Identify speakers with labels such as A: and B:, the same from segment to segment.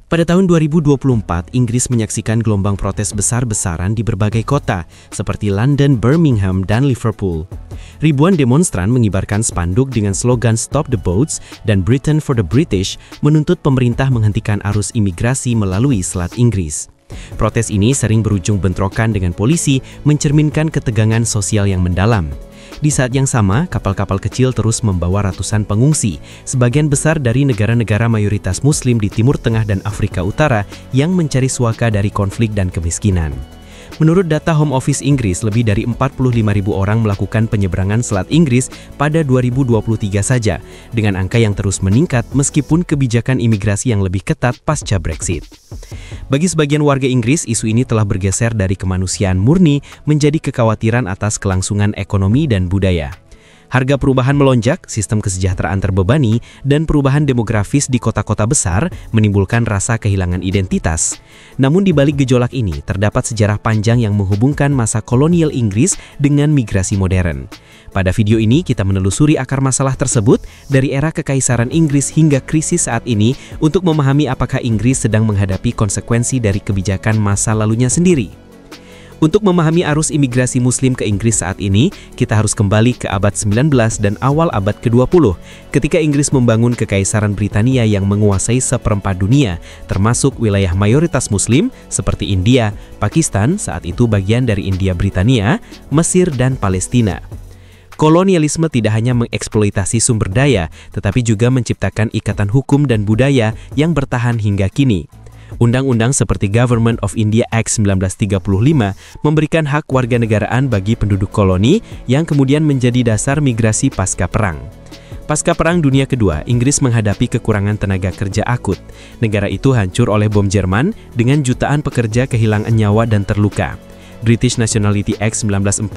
A: Pada tahun 2024, Inggris menyaksikan gelombang protes besar-besaran di berbagai kota, seperti London, Birmingham, dan Liverpool. Ribuan demonstran mengibarkan spanduk dengan slogan Stop the Boats dan Britain for the British, menuntut pemerintah menghentikan arus imigrasi melalui Selat Inggris. Protes ini sering berujung bentrokan dengan polisi, mencerminkan ketegangan sosial yang mendalam. Di saat yang sama, kapal-kapal kecil terus membawa ratusan pengungsi, sebagian besar dari negara-negara mayoritas Muslim di Timur Tengah dan Afrika Utara yang mencari suaka dari konflik dan kemiskinan. Menurut data Home Office Inggris, lebih dari 45.000 orang melakukan penyeberangan Selat Inggris pada 2023 saja, dengan angka yang terus meningkat meskipun kebijakan imigrasi yang lebih ketat pasca Brexit. Bagi sebagian warga Inggris, isu ini telah bergeser dari kemanusiaan murni menjadi kekhawatiran atas kelangsungan ekonomi dan budaya. Harga perubahan melonjak, sistem kesejahteraan terbebani, dan perubahan demografis di kota-kota besar menimbulkan rasa kehilangan identitas. Namun di balik gejolak ini, terdapat sejarah panjang yang menghubungkan masa kolonial Inggris dengan migrasi modern. Pada video ini, kita menelusuri akar masalah tersebut dari era Kekaisaran Inggris hingga krisis saat ini untuk memahami apakah Inggris sedang menghadapi konsekuensi dari kebijakan masa lalunya sendiri. Untuk memahami arus imigrasi Muslim ke Inggris saat ini, kita harus kembali ke abad 19 dan awal abad ke-20, ketika Inggris membangun Kekaisaran Britania yang menguasai seperempat dunia, termasuk wilayah mayoritas Muslim seperti India, Pakistan, saat itu bagian dari India Britania, Mesir, dan Palestina. Kolonialisme tidak hanya mengeksploitasi sumber daya, tetapi juga menciptakan ikatan hukum dan budaya yang bertahan hingga kini. Undang-undang seperti Government of India Act 1935 memberikan hak warganegaraan bagi penduduk koloni yang kemudian menjadi dasar migrasi pasca perang. Pasca Perang Dunia Kedua, Inggris menghadapi kekurangan tenaga kerja akut. Negara itu hancur oleh bom Jerman dengan jutaan pekerja kehilangan nyawa dan terluka. British Nationality Act 1948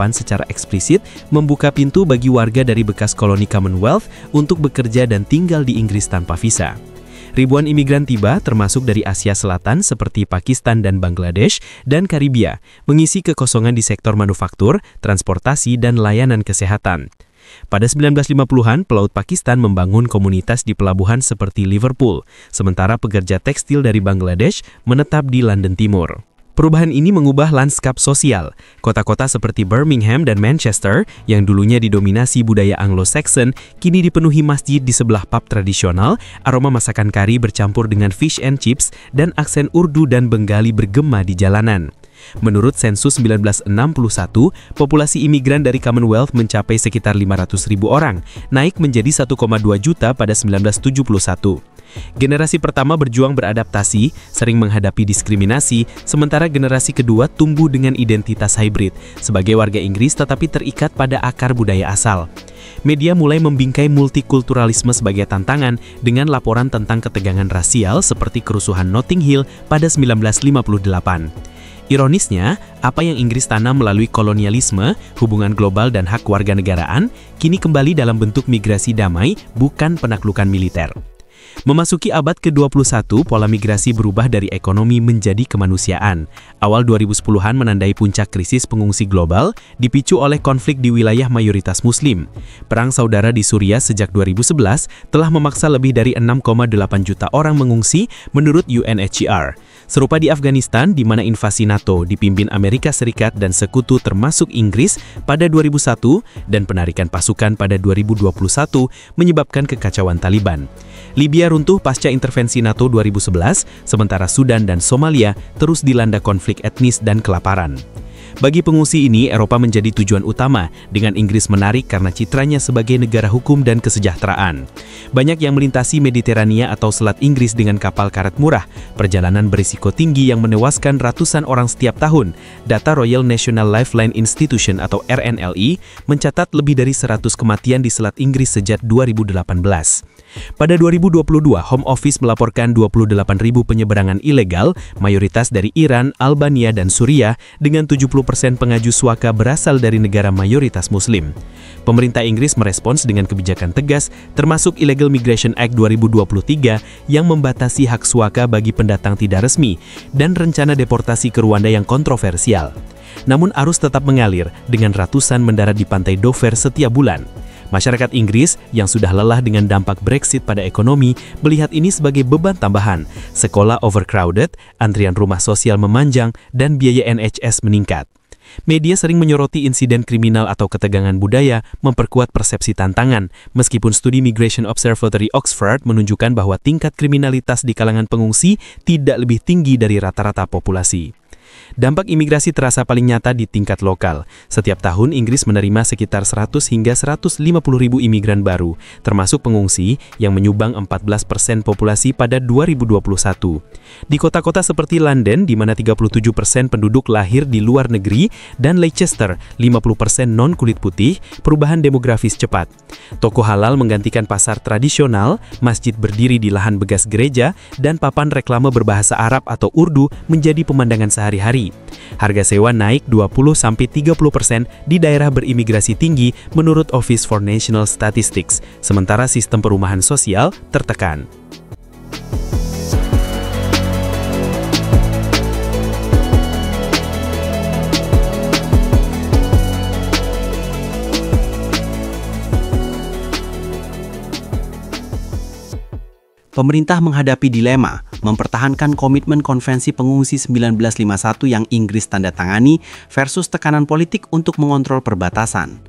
A: secara eksplisit membuka pintu bagi warga dari bekas koloni Commonwealth untuk bekerja dan tinggal di Inggris tanpa visa. Ribuan imigran tiba, termasuk dari Asia Selatan seperti Pakistan dan Bangladesh, dan Karibia, mengisi kekosongan di sektor manufaktur, transportasi, dan layanan kesehatan. Pada 1950-an, pelaut Pakistan membangun komunitas di pelabuhan seperti Liverpool, sementara pekerja tekstil dari Bangladesh menetap di London Timur. Perubahan ini mengubah lanskap sosial. Kota-kota seperti Birmingham dan Manchester, yang dulunya didominasi budaya Anglo-Saxon, kini dipenuhi masjid di sebelah pub tradisional, aroma masakan kari bercampur dengan fish and chips, dan aksen Urdu dan Bengali bergema di jalanan. Menurut sensus 1961, populasi imigran dari Commonwealth mencapai sekitar 500.000 orang, naik menjadi 1,2 juta pada 1971. Generasi pertama berjuang beradaptasi, sering menghadapi diskriminasi, sementara generasi kedua tumbuh dengan identitas hybrid, sebagai warga Inggris tetapi terikat pada akar budaya asal. Media mulai membingkai multikulturalisme sebagai tantangan dengan laporan tentang ketegangan rasial seperti kerusuhan Notting Hill pada 1958. Ironisnya, apa yang Inggris tanam melalui kolonialisme, hubungan global dan hak warganegaraan, kini kembali dalam bentuk migrasi damai, bukan penaklukan militer. Memasuki abad ke-21, pola migrasi berubah dari ekonomi menjadi kemanusiaan. Awal 2010-an menandai puncak krisis pengungsi global, dipicu oleh konflik di wilayah mayoritas Muslim. Perang saudara di Suriah sejak 2011 telah memaksa lebih dari 6,8 juta orang mengungsi menurut UNHCR. Serupa di Afghanistan, di mana invasi NATO dipimpin Amerika Serikat dan sekutu termasuk Inggris pada 2001 dan penarikan pasukan pada 2021 menyebabkan kekacauan Taliban. Libya runtuh pasca intervensi NATO 2011, sementara Sudan dan Somalia terus dilanda konflik etnis dan kelaparan. Bagi pengungsi ini, Eropa menjadi tujuan utama, dengan Inggris menarik karena citranya sebagai negara hukum dan kesejahteraan. Banyak yang melintasi Mediterania atau Selat Inggris dengan kapal karet murah, perjalanan berisiko tinggi yang menewaskan ratusan orang setiap tahun. Data Royal National Lifeline Institution atau RNLI mencatat lebih dari 100 kematian di Selat Inggris sejak 2018. Pada 2022, Home Office melaporkan 28.000 penyeberangan ilegal, mayoritas dari Iran, Albania, dan Suriah, dengan 70% pengaju suaka berasal dari negara mayoritas Muslim. Pemerintah Inggris merespons dengan kebijakan tegas, termasuk Illegal Migration Act 2023 yang membatasi hak suaka bagi pendatang tidak resmi, dan rencana deportasi ke Rwanda yang kontroversial. Namun arus tetap mengalir, dengan ratusan mendarat di pantai Dover setiap bulan. Masyarakat Inggris yang sudah lelah dengan dampak Brexit pada ekonomi melihat ini sebagai beban tambahan. Sekolah overcrowded, antrian rumah sosial memanjang, dan biaya NHS meningkat. Media sering menyoroti insiden kriminal atau ketegangan budaya memperkuat persepsi tantangan, meskipun studi Migration Observatory Oxford menunjukkan bahwa tingkat kriminalitas di kalangan pengungsi tidak lebih tinggi dari rata-rata populasi. Dampak imigrasi terasa paling nyata di tingkat lokal. Setiap tahun Inggris menerima sekitar 100 hingga 150 ribu imigran baru, termasuk pengungsi yang menyumbang 14% populasi pada 2021. Di kota-kota seperti London, di mana 37% penduduk lahir di luar negeri, dan Leicester, 50% non-kulit putih, perubahan demografis cepat. Toko halal menggantikan pasar tradisional, masjid berdiri di lahan bekas gereja, dan papan reklame berbahasa Arab atau Urdu menjadi pemandangan sehari-hari. Harga sewa naik 20-30% di daerah berimigrasi tinggi menurut Office for National Statistics, sementara sistem perumahan sosial tertekan. Pemerintah menghadapi dilema, mempertahankan komitmen Konvensi Pengungsi 1951 yang Inggris tanda tangani versus tekanan politik untuk mengontrol perbatasan.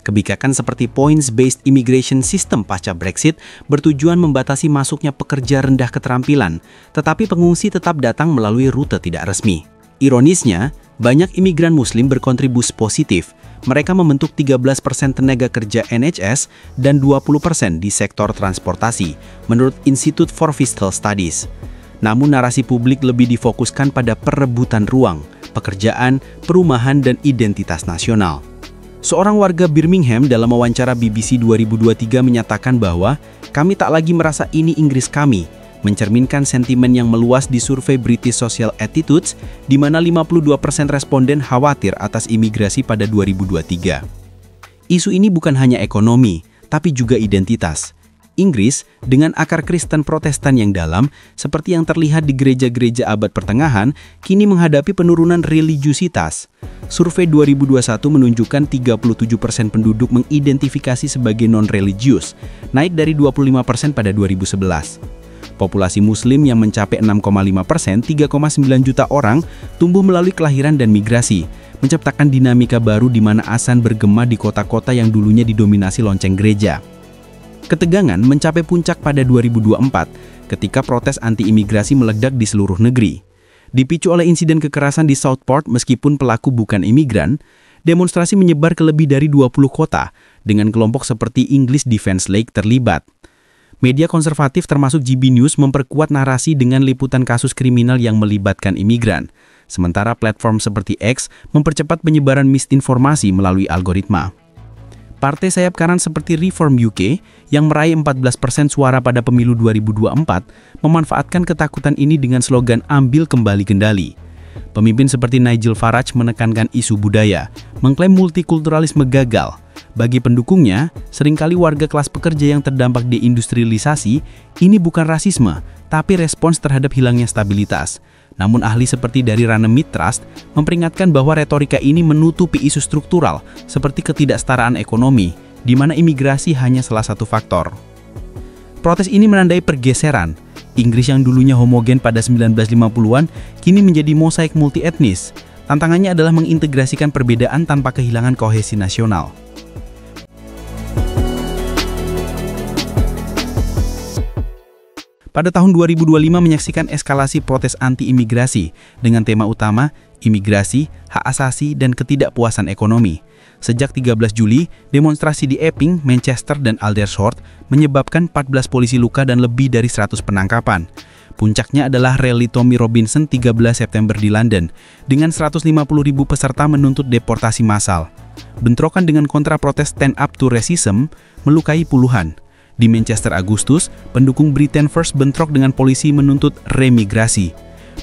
A: Kebijakan seperti Points-Based Immigration System pasca Brexit bertujuan membatasi masuknya pekerja rendah keterampilan, tetapi pengungsi tetap datang melalui rute tidak resmi. Ironisnya, banyak imigran Muslim berkontribusi positif. Mereka membentuk 13% tenaga kerja NHS dan 20% di sektor transportasi, menurut Institute for Fiscal Studies. Namun narasi publik lebih difokuskan pada perebutan ruang, pekerjaan, perumahan, dan identitas nasional. Seorang warga Birmingham dalam wawancara BBC 2023 menyatakan bahwa kami tak lagi merasa ini Inggris kami, mencerminkan sentimen yang meluas di survei British Social Attitudes, di mana 52% responden khawatir atas imigrasi pada 2023. Isu ini bukan hanya ekonomi, tapi juga identitas. Inggris, dengan akar Kristen Protestan yang dalam, seperti yang terlihat di gereja-gereja abad pertengahan, kini menghadapi penurunan religiusitas. Survei 2021 menunjukkan 37% penduduk mengidentifikasi sebagai non-religius, naik dari 25% pada 2011. Populasi Muslim yang mencapai 6,5%, 3,9 juta orang, tumbuh melalui kelahiran dan migrasi, menciptakan dinamika baru di mana azan bergema di kota-kota yang dulunya didominasi lonceng gereja. Ketegangan mencapai puncak pada 2024, ketika protes anti-imigrasi meledak di seluruh negeri. Dipicu oleh insiden kekerasan di Southport meskipun pelaku bukan imigran, demonstrasi menyebar ke lebih dari 20 kota, dengan kelompok seperti English Defence League terlibat. Media konservatif termasuk GB News memperkuat narasi dengan liputan kasus kriminal yang melibatkan imigran. Sementara platform seperti X mempercepat penyebaran misinformasi melalui algoritma. Partai sayap kanan seperti Reform UK yang meraih 14% suara pada pemilu 2024 memanfaatkan ketakutan ini dengan slogan "Ambil kembali kendali". Pemimpin seperti Nigel Farage menekankan isu budaya, mengklaim multikulturalisme gagal. Bagi pendukungnya, seringkali warga kelas pekerja yang terdampak deindustrialisasi, ini bukan rasisme, tapi respons terhadap hilangnya stabilitas. Namun ahli seperti dari Runnymede Trust memperingatkan bahwa retorika ini menutupi isu struktural, seperti ketidaksetaraan ekonomi, di mana imigrasi hanya salah satu faktor. Protes ini menandai pergeseran. Inggris yang dulunya homogen pada 1950-an, kini menjadi mosaik multietnis. Tantangannya adalah mengintegrasikan perbedaan tanpa kehilangan kohesi nasional. Pada tahun 2025 menyaksikan eskalasi protes anti-imigrasi dengan tema utama imigrasi, hak asasi, dan ketidakpuasan ekonomi. Sejak 13 Juli, demonstrasi di Epping, Manchester, dan Aldershot menyebabkan 14 polisi luka dan lebih dari 100 penangkapan. Puncaknya adalah rally Tommy Robinson 13 September di London, dengan 150.000 peserta menuntut deportasi massal. Bentrokan dengan kontra protes Stand Up to Racism melukai puluhan. Di Manchester Agustus, pendukung Britain First bentrok dengan polisi menuntut remigrasi.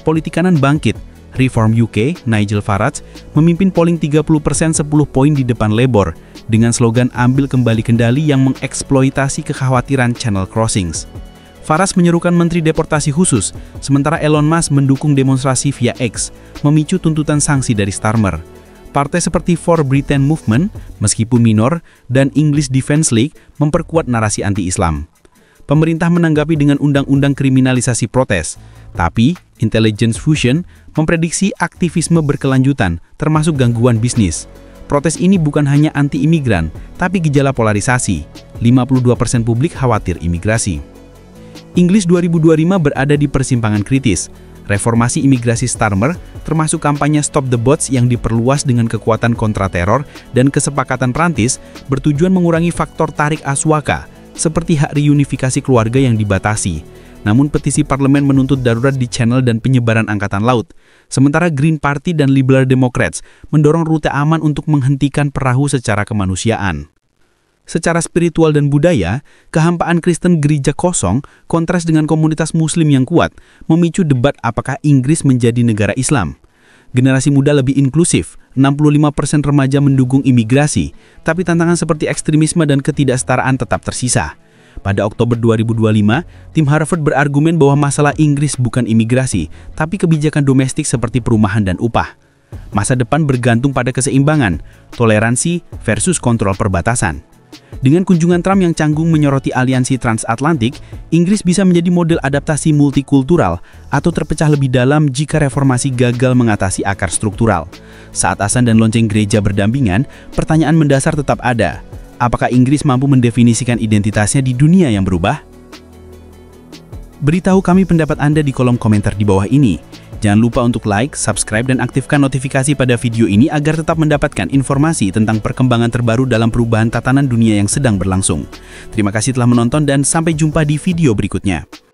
A: Politik kanan bangkit. Reform UK, Nigel Farage, memimpin polling 30% 10 poin di depan Labour, dengan slogan "Ambil kembali kendali" yang mengeksploitasi kekhawatiran channel crossings. Farage menyerukan menteri deportasi khusus, sementara Elon Musk mendukung demonstrasi via X, memicu tuntutan sanksi dari Starmer.
B: Partai seperti For Britain Movement, meskipun minor, dan English Defence League memperkuat narasi anti-Islam. Pemerintah menanggapi dengan undang-undang kriminalisasi protes, tapi Intelligence Fusion memprediksi aktivisme berkelanjutan, termasuk gangguan bisnis. Protes ini bukan hanya anti-imigran, tapi gejala polarisasi. 52% publik khawatir imigrasi. Inggris 2025 berada di persimpangan kritis. Reformasi imigrasi Starmer, termasuk kampanye Stop the Bots yang diperluas dengan kekuatan kontra-teror dan kesepakatan Prancis, bertujuan mengurangi faktor tarik aswaka, seperti hak reunifikasi keluarga yang dibatasi. Namun petisi parlemen menuntut darurat di Channel dan penyebaran angkatan laut. Sementara Green Party dan Liberal Democrats mendorong rute aman untuk menghentikan perahu secara kemanusiaan. Secara spiritual dan budaya, kehampaan Kristen gereja kosong kontras dengan komunitas Muslim yang kuat, memicu debat apakah Inggris menjadi negara Islam. Generasi muda lebih inklusif, 65% remaja mendukung imigrasi, tapi tantangan seperti ekstremisme dan ketidaksetaraan tetap tersisa. Pada Oktober 2025, tim Harvard berargumen bahwa masalah Inggris bukan imigrasi, tapi kebijakan domestik seperti perumahan dan upah. Masa depan bergantung pada keseimbangan, toleransi versus kontrol perbatasan. Dengan kunjungan Trump yang canggung menyoroti aliansi transatlantik, Inggris bisa menjadi model adaptasi multikultural atau terpecah lebih dalam jika reformasi gagal mengatasi akar struktural. Saat azan dan lonceng gereja berdampingan, pertanyaan mendasar tetap ada. Apakah Inggris mampu mendefinisikan identitasnya di dunia yang berubah? Beritahu kami pendapat Anda di kolom komentar di bawah ini. Jangan lupa untuk like, subscribe, dan aktifkan notifikasi pada video ini agar tetap mendapatkan informasi tentang perkembangan terbaru dalam perubahan tatanan dunia yang sedang berlangsung. Terima kasih telah menonton dan sampai jumpa di video berikutnya.